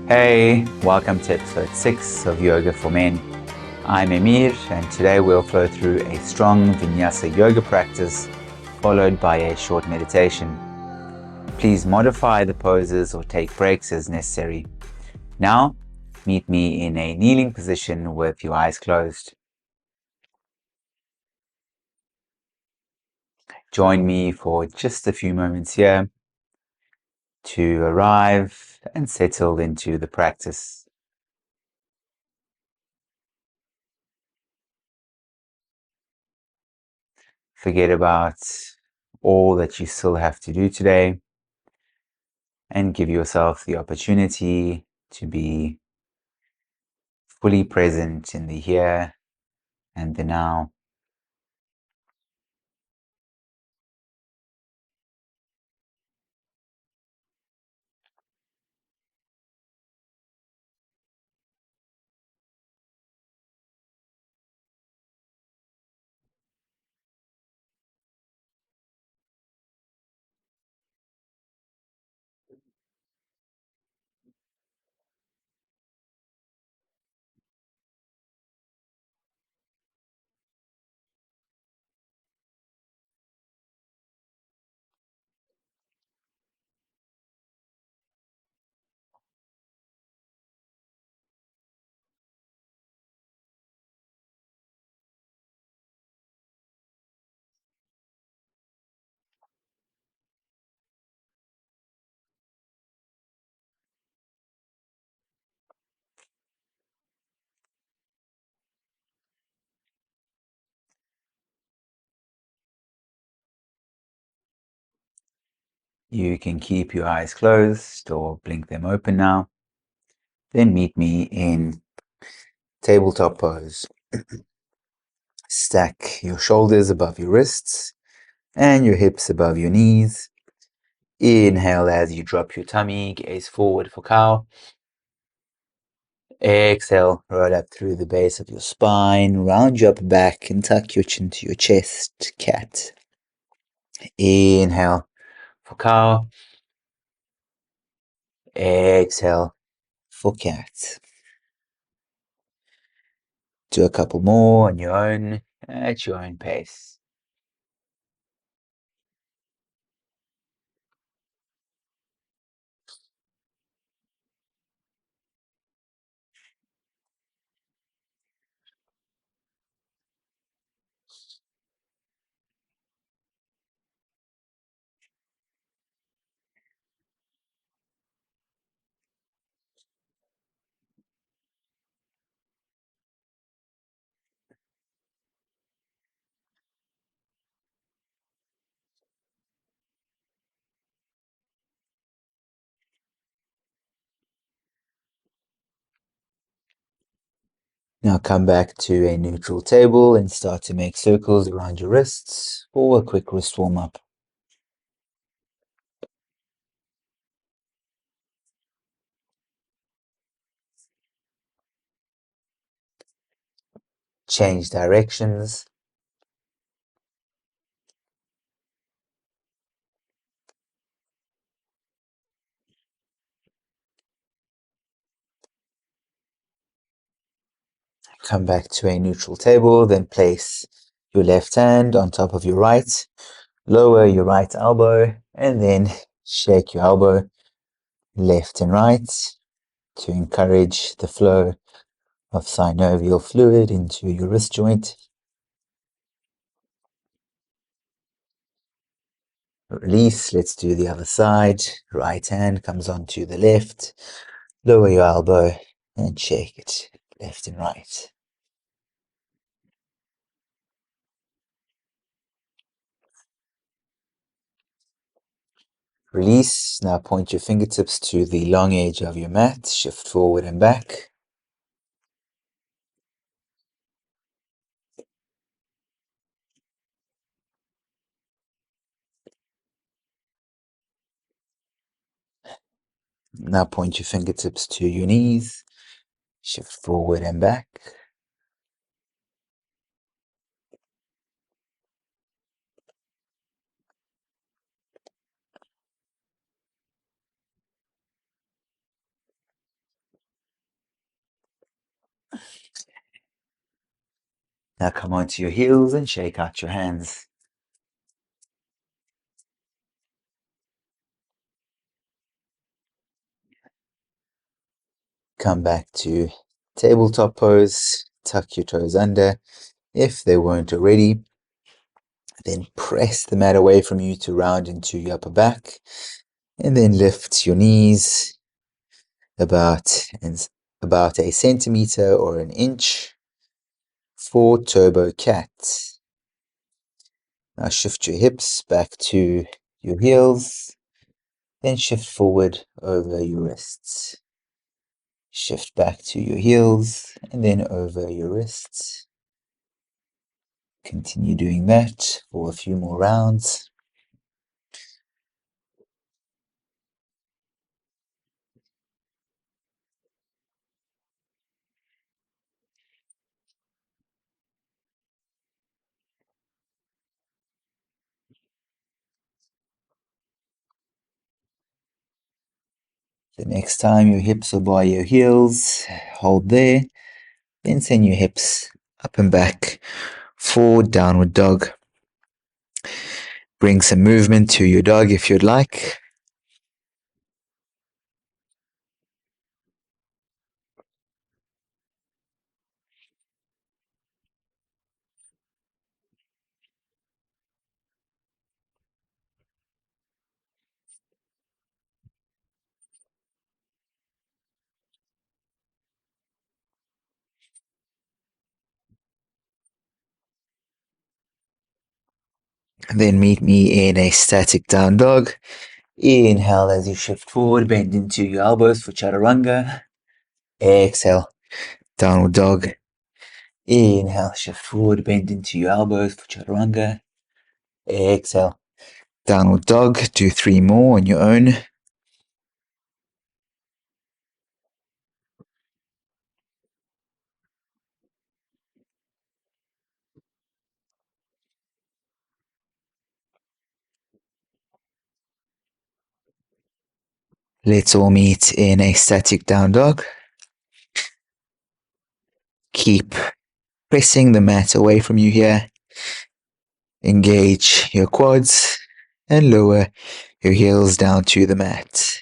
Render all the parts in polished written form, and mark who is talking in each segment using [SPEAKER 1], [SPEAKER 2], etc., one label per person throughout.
[SPEAKER 1] Hey, welcome to episode 6 of Yoga for Men. I'm Emir, and today we'll flow through a strong vinyasa yoga practice followed by a short meditation. Please modify the poses or take breaks as necessary. Now, meet me in a kneeling position with your eyes closed. Join me for just a few moments here to arrive and settle into the practice. Forget about all that you still have to do today and give yourself the opportunity to be fully present in the here and the now. You can keep your eyes closed or blink them open now. Then meet me in tabletop pose. Stack your shoulders above your wrists and your hips above your knees. Inhale as you drop your tummy, gaze forward for cow. Exhale, roll up through the base of your spine, round your upper back and tuck your chin to your chest, cat. Inhale for cow. Exhale for cat. Do a couple more on your own, at your own pace. Now come back to a neutral table and start to make circles around your wrists for a quick wrist warm-up. Change directions. Come back to a neutral table, then place your left hand on top of your right. Lower your right elbow and then shake your elbow left and right to encourage the flow of synovial fluid into your wrist joint. Release. Let's do the other side. Right hand comes onto the left. Lower your elbow and shake it left and right. Release. Now point your fingertips to the long edge of your mat. Shift forward and back. Now point your fingertips to your knees. Shift forward and back. Now come onto your heels and shake out your hands. Come back to tabletop pose. Tuck your toes under if they weren't already. Then press the mat away from you to round into your upper back. And then lift your knees about a centimeter or an inch for turbo cat. Now shift your hips back to your heels, then shift forward over your wrists. Shift back to your heels and then over your wrists. Continue doing that for a few more rounds. The next time your hips are by your heels, hold there, then send your hips up and back for downward dog. Bring some movement to your dog if you'd like. And then meet me in a static down dog. Inhale as you shift forward, bend into your elbows for chaturanga. Exhale, downward dog. Inhale, shift forward, bend into your elbows for chaturanga. Exhale, downward dog. Do 3 more on your own. Let's all meet in a static down dog. Keep pressing the mat away from you here. Engage your quads and lower your heels down to the mat.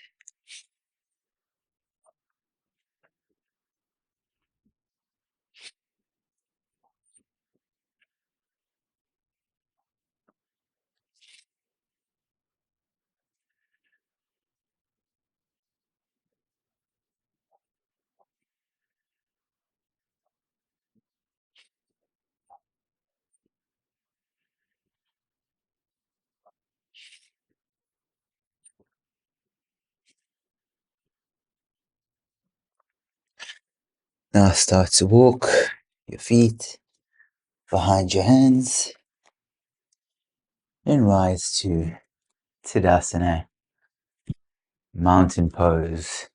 [SPEAKER 1] Now start to walk your feet behind your hands and rise to Tadasana, mountain pose.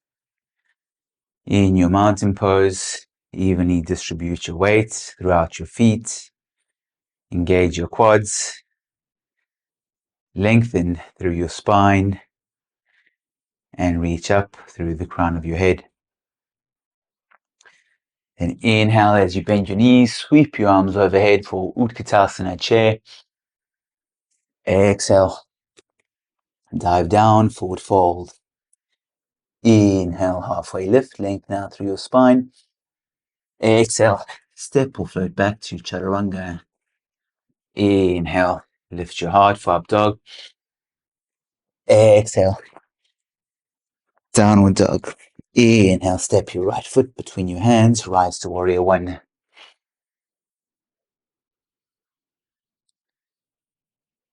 [SPEAKER 1] In your mountain pose, evenly distribute your weight throughout your feet. Engage your quads. Lengthen through your spine and reach up through the crown of your head. Then inhale as you bend your knees, sweep your arms overhead for Utkatasana chair. Exhale, dive down, forward fold. Inhale, halfway lift, lengthen out through your spine. Exhale, step or float back to Chaturanga. Inhale, lift your heart for up dog. Exhale, downward dog. Inhale, step your right foot between your hands, rise to warrior one.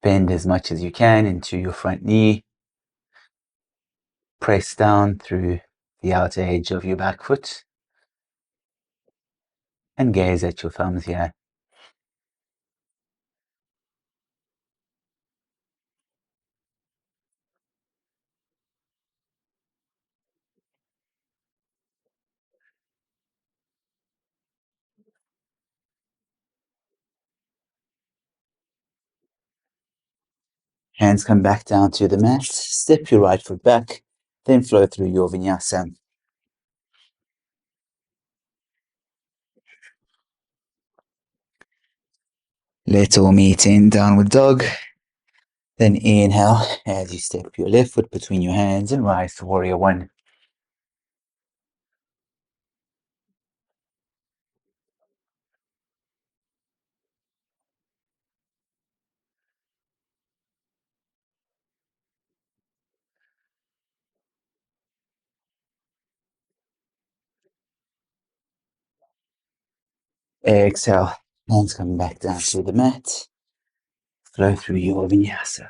[SPEAKER 1] Bend as much as you can into your front knee. Press down through the outer edge of your back foot. And gaze at your thumbs here. Hands come back down to the mat. Step your right foot back, then flow through your vinyasa. Let's all meet in downward dog. Then inhale as you step your left foot between your hands and rise to warrior one. Exhale, hands coming back down to the mat. Flow through your vinyasa.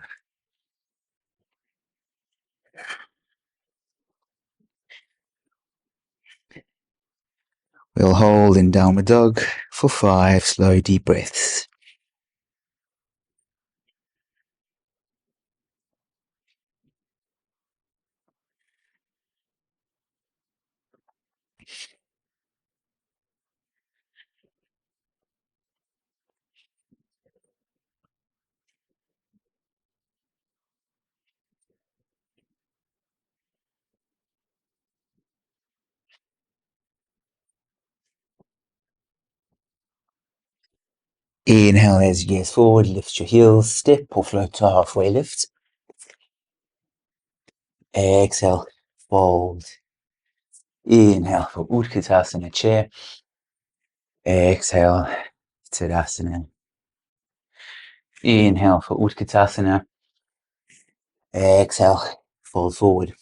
[SPEAKER 1] We'll hold in downward dog for 5 slow deep breaths. Inhale as you gaze forward, lift your heels, step or float to halfway lift. Exhale, fold. Inhale for Utkatasana chair. Exhale, Tadasana. Inhale for Utkatasana. Exhale, fold forward.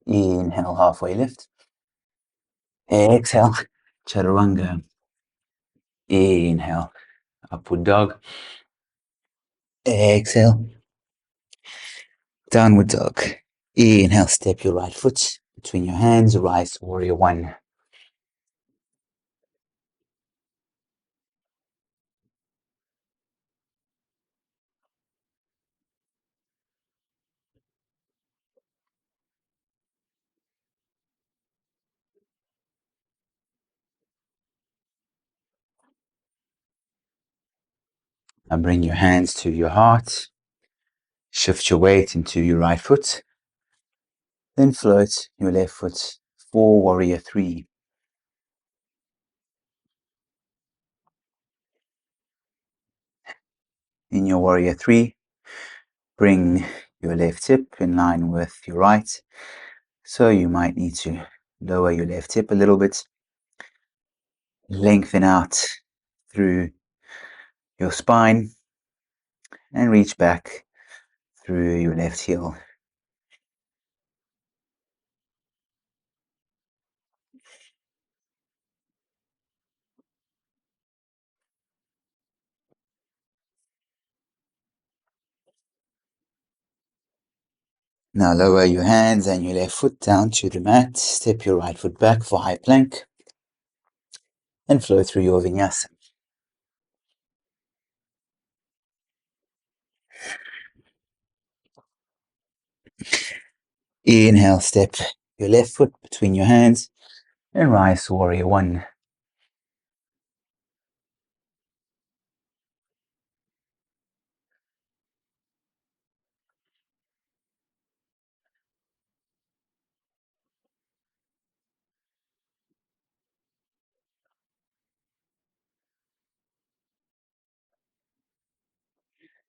[SPEAKER 1] Inhale, halfway lift. Exhale, Chaturanga. Inhale, upward dog. Exhale, downward dog. Inhale, step your right foot between your hands, rise to warrior one. And bring your hands to your heart. Shift your weight into your right foot. Then float your left foot for warrior three. In your warrior three, bring your left hip in line with your right. So you might need to lower your left hip a little bit. Lengthen out through your spine and reach back through your left heel. Now lower your hands and your left foot down to the mat. Step your right foot back for high plank and flow through your vinyasa. Inhale, step your left foot between your hands and rise to warrior one.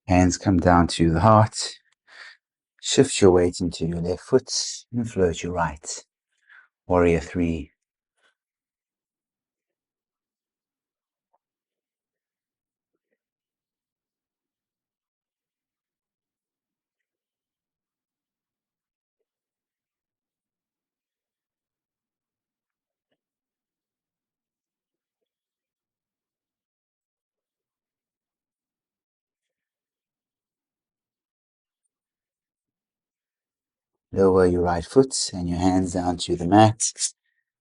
[SPEAKER 1] Hands come down to the heart. Shift your weight into your left foot and float your right. Warrior three. Lower your right foot and your hands down to the mat.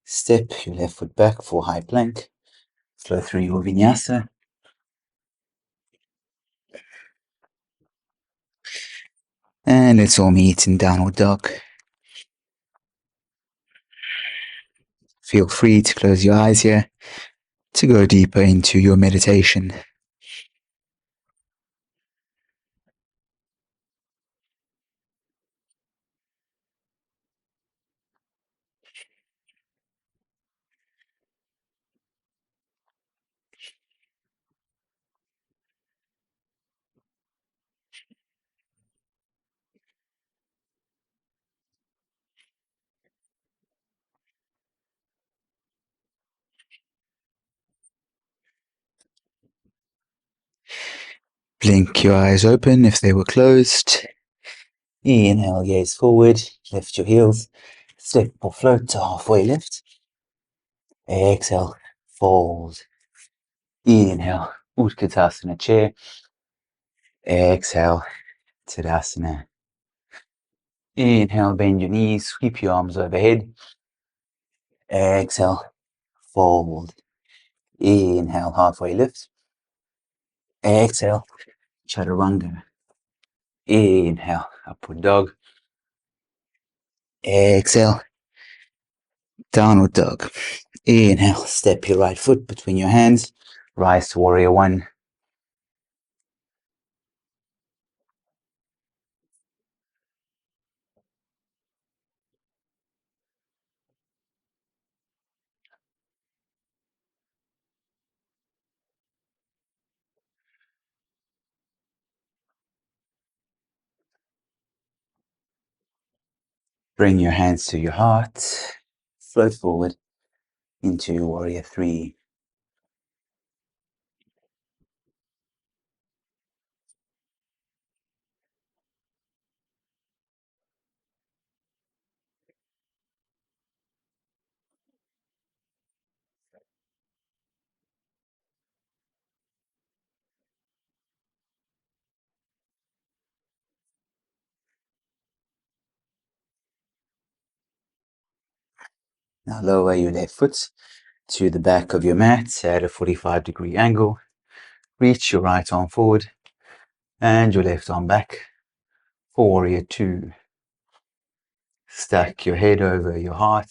[SPEAKER 1] Step your left foot back for high plank. Flow through your vinyasa. And let's all meet in downward dog. Feel free to close your eyes here to go deeper into your meditation. Blink your eyes open if they were closed. Inhale, gaze forward, lift your heels, step or float to halfway lift. Exhale, fold. Inhale, Utkatasana chair. Exhale, Tadasana. Inhale, bend your knees, sweep your arms overhead. Exhale, fold. Inhale, halfway lift. Exhale, Chaturanga. Inhale, upward dog. Exhale, downward dog. Inhale, step your right foot between your hands. Rise to warrior one. Bring your hands to your heart. Float forward into warrior three. Now lower your left foot to the back of your mat at a 45-degree angle. Reach your right arm forward and your left arm back for warrior two. Stack your head over your heart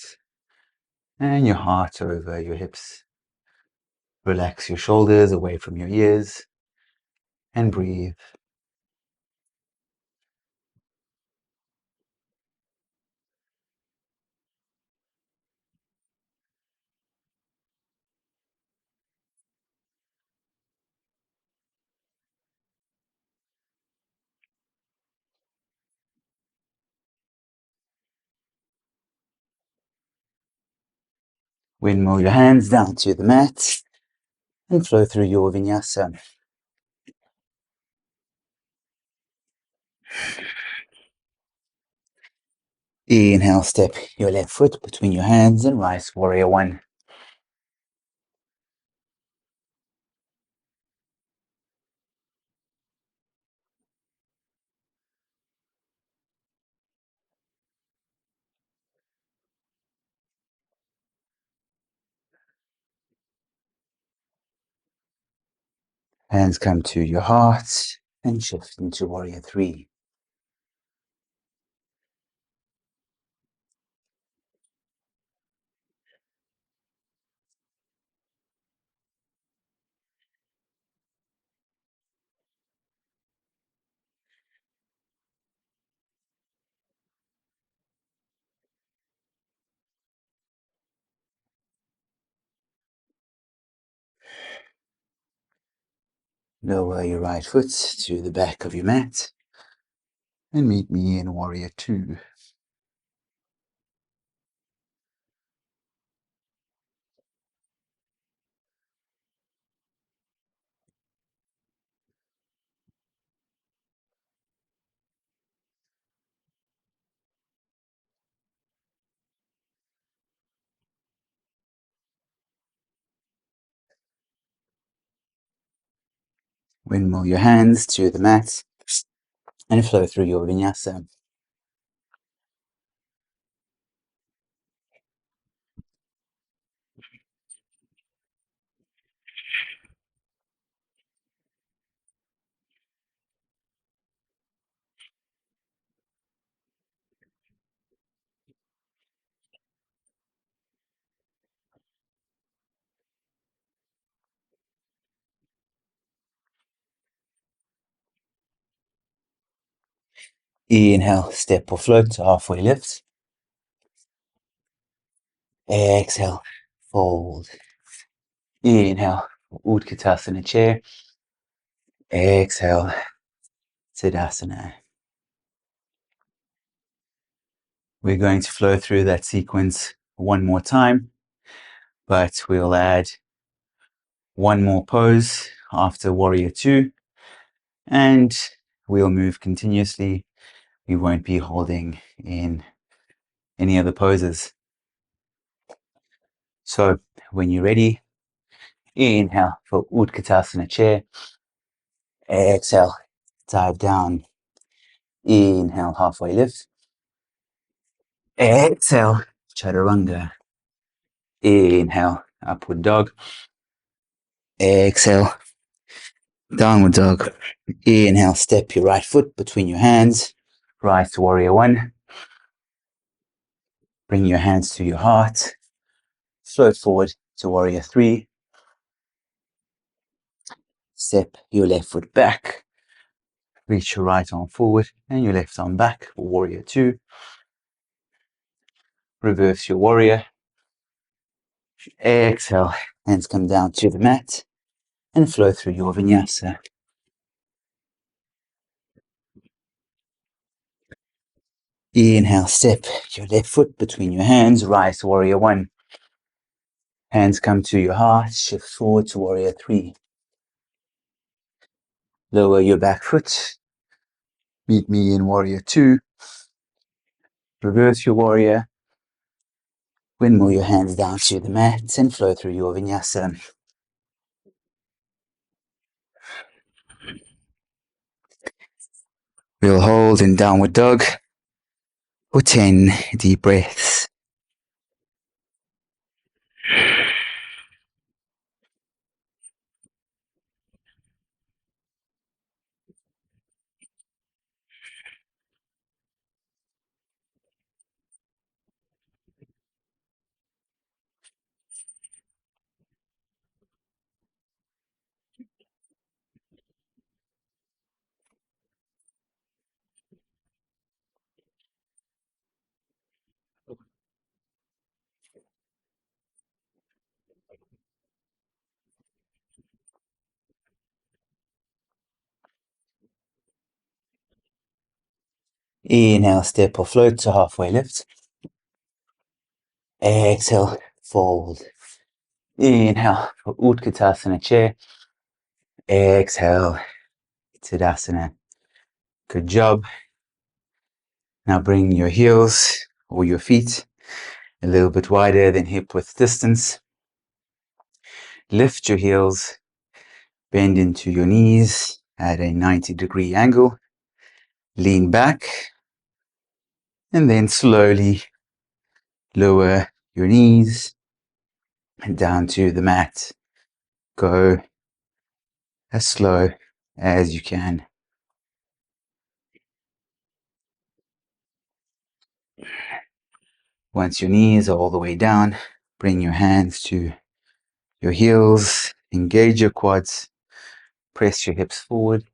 [SPEAKER 1] and your heart over your hips. Relax your shoulders away from your ears and breathe. Windmill your hands down to the mat and flow through your vinyasa. Inhale, step your left foot between your hands and rise warrior one. Hands come to your heart and shift into warrior three. Lower your right foot to the back of your mat and meet me in warrior two. Windmill your hands to the mat and flow through your vinyasa. Inhale, step or float to halfway lift. Exhale, fold. Inhale, Utkatasana chair. Exhale, Tadasana. We're going to flow through that sequence one more time, but we'll add one more pose after warrior two, And we'll move continuously. We won't be holding in any other poses. So when you're ready, inhale for Utkatasana chair. Exhale, dive down. Inhale, halfway lift. Exhale, chaturanga. Inhale, upward dog. Exhale, downward dog. Inhale, step your right foot between your hands. Rise to warrior one. Bring your hands to your heart. Float forward to warrior three. Step your left foot back. Reach your right arm forward and your left arm back for warrior two. Reverse your warrior. Exhale, hands come down to the mat and flow through your vinyasa. Inhale, step your left foot between your hands, rise to warrior one. Hands come to your heart, shift forward to warrior three. Lower your back foot. Meet me in warrior two. Reverse your warrior. Windmill your hands down to the mat and flow through your vinyasa. We'll hold in downward dog for 10 deep breaths. Inhale, step or float to halfway lift. Exhale, fold. Inhale for Utkatasana chair. Exhale, Tadasana. Good job. Now bring your heels or your feet a little bit wider than hip width distance. Lift your heels, bend into your knees at a 90-degree angle. Lean back and then slowly lower your knees and down to the mat. Go as slow as you can. Once your knees are all the way down, bring your hands to your heels, engage your quads, press your hips forward,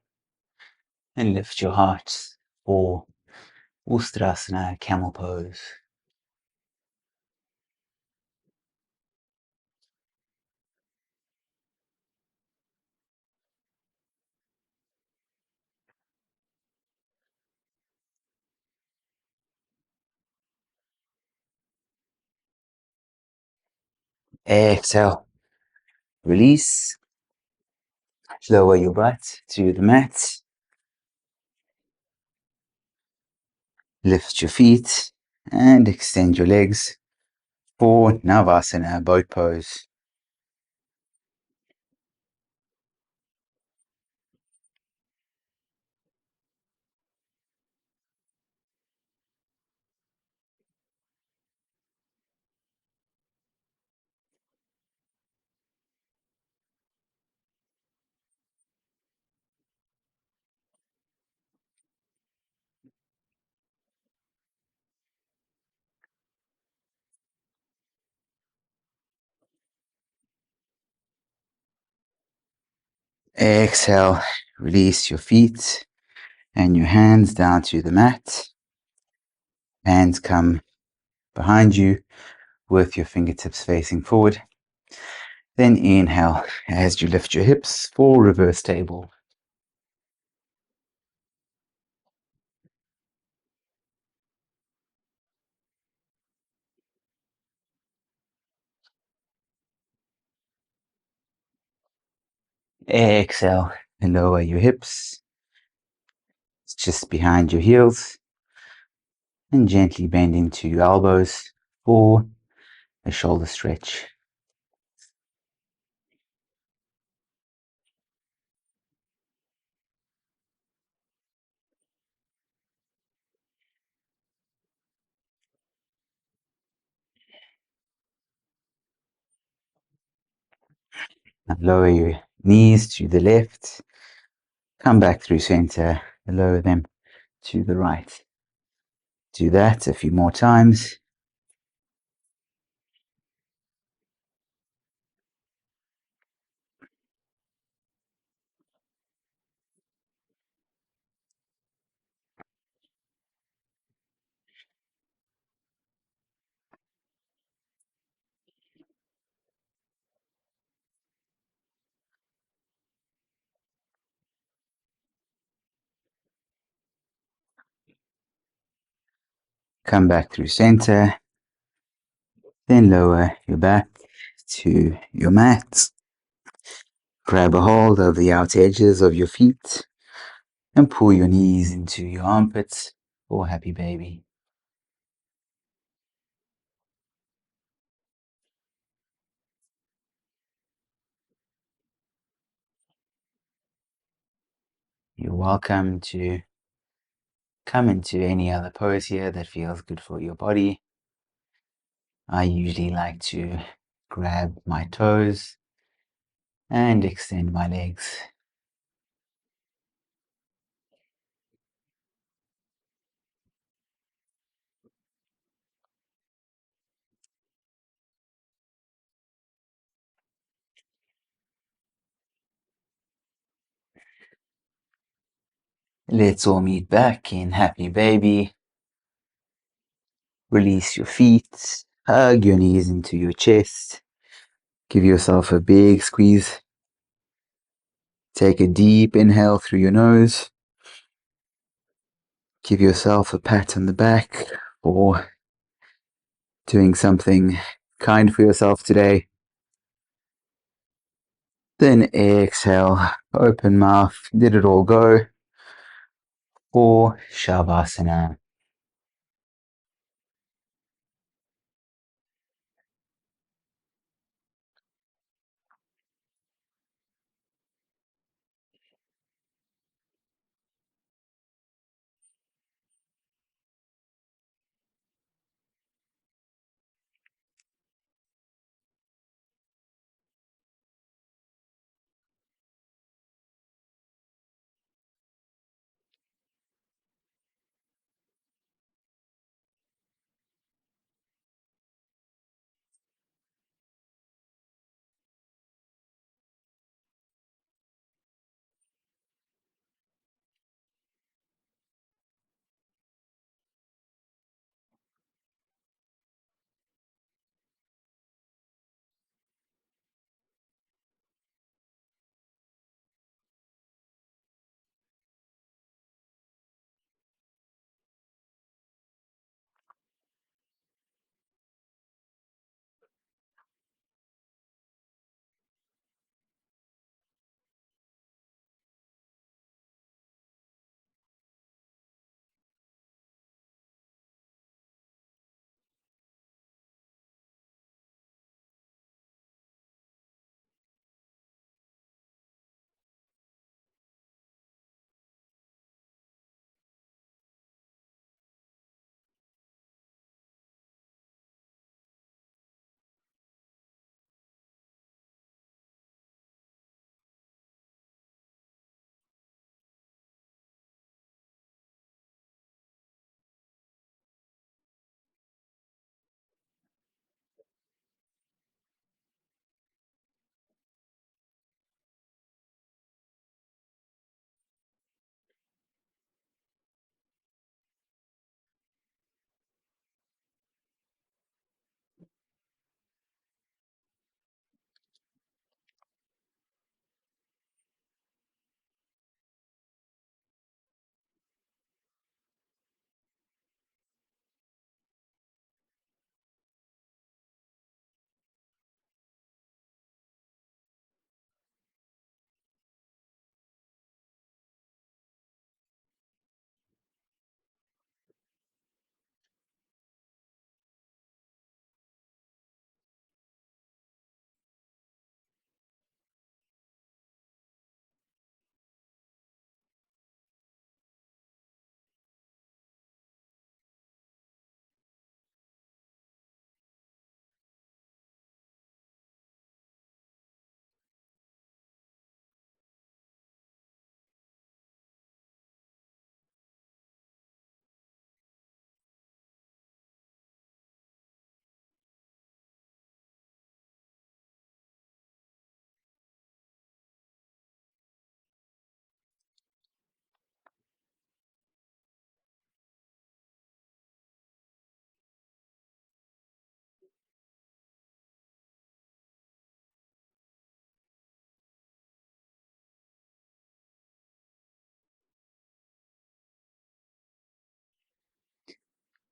[SPEAKER 1] and lift your heart for Ustrasana, camel pose. Exhale, release, lower your butt to the mat, lift your feet, and extend your legs for Navasana, boat pose. Exhale, release your feet and your hands down to the mat. Hands come behind you with your fingertips facing forward. Then inhale as you lift your hips for reverse table. Exhale and lower your hips just behind your heels, and gently bend into your elbows for a shoulder stretch. Now lower your knees to the left, come back through center, and lower them to the right. Do that a few more times. Come back through center, then lower your back to your mat. Grab a hold of the outer edges of your feet and pull your knees into your armpits for happy baby. You're welcome to come into any other pose here that feels good for your body. I usually like to grab my toes and extend my legs. Let's all meet back in happy baby. Release your feet, hug your knees into your chest. Give yourself a big squeeze. Take a deep inhale through your nose. Give yourself a pat on the back for doing something kind for yourself today. Then exhale, open mouth, let it all go for Savasana.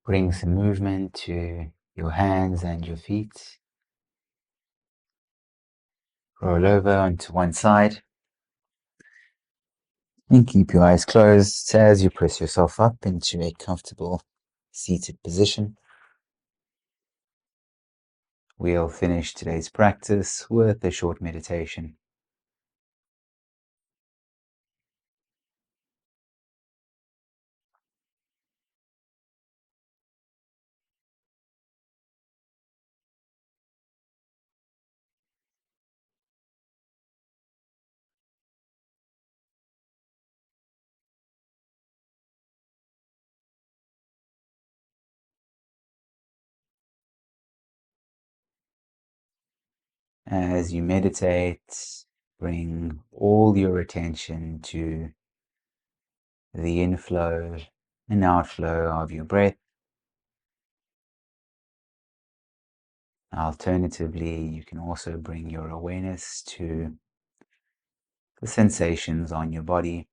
[SPEAKER 1] Bring some movement to your hands and your feet. Roll over onto one side and keep your eyes closed as you press yourself up into a comfortable seated position. We'll finish today's practice with a short meditation. As you meditate, bring all your attention to the inflow and outflow of your breath. Alternatively, you can also bring your awareness to the sensations on your body.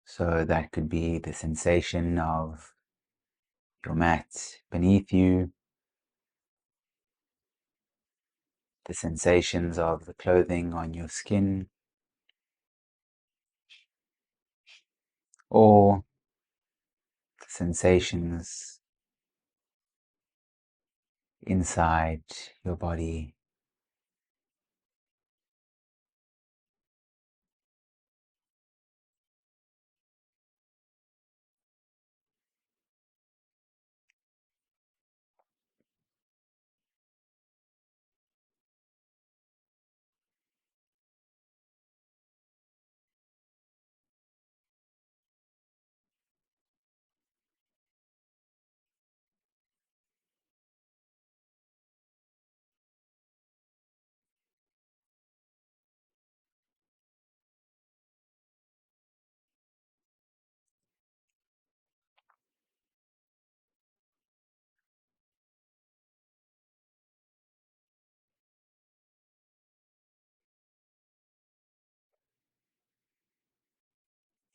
[SPEAKER 1] So that could be the sensation of your mat beneath you, the sensations of the clothing on your skin, or the sensations inside your body.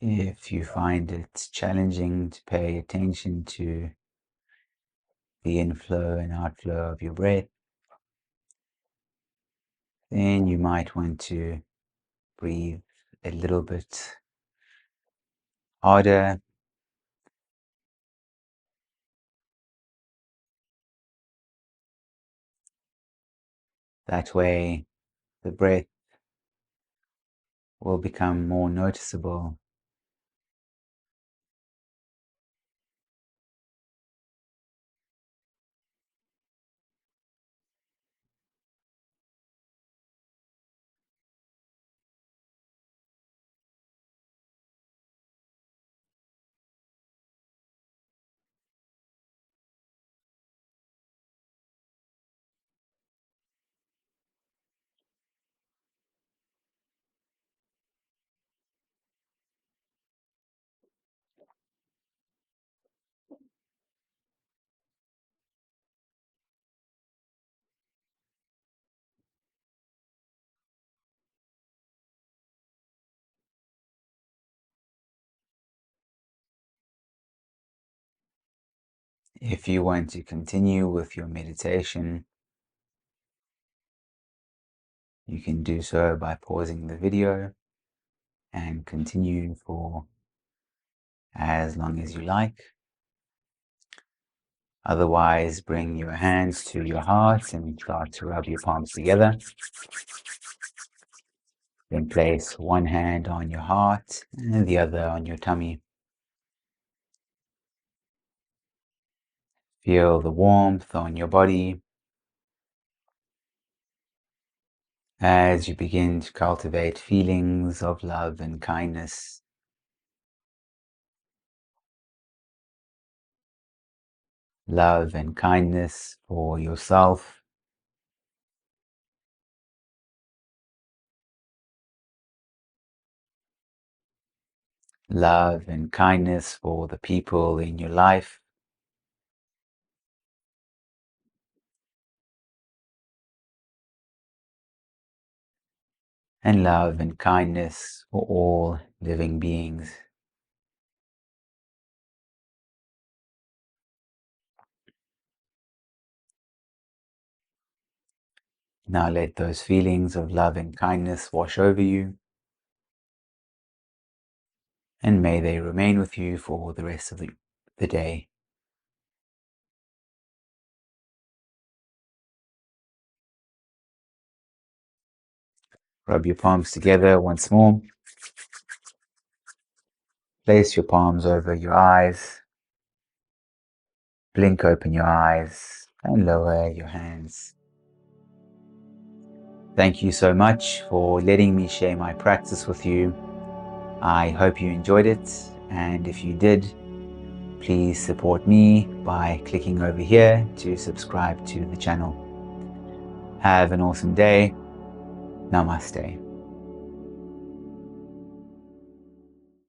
[SPEAKER 1] If you find it challenging to pay attention to the inflow and outflow of your breath, then you might want to breathe a little bit harder. That way, the breath will become more noticeable. If you want to continue with your meditation, you can do so by pausing the video and continue for as long as you like. Otherwise, bring your hands to your heart and start to rub your palms together. Then place one hand on your heart and the other on your tummy. Feel the warmth on your body as you begin to cultivate feelings of love and kindness. Love and kindness for yourself, love and kindness for the people in your life, and love and kindness for all living beings. Now let those feelings of love and kindness wash over you, and may they remain with you for the rest of the day. Rub your palms together once more. Place your palms over your eyes. Blink open your eyes and lower your hands. Thank you so much for letting me share my practice with you. I hope you enjoyed it, and if you did, please support me by clicking over here to subscribe to the channel. Have an awesome day. Namaste.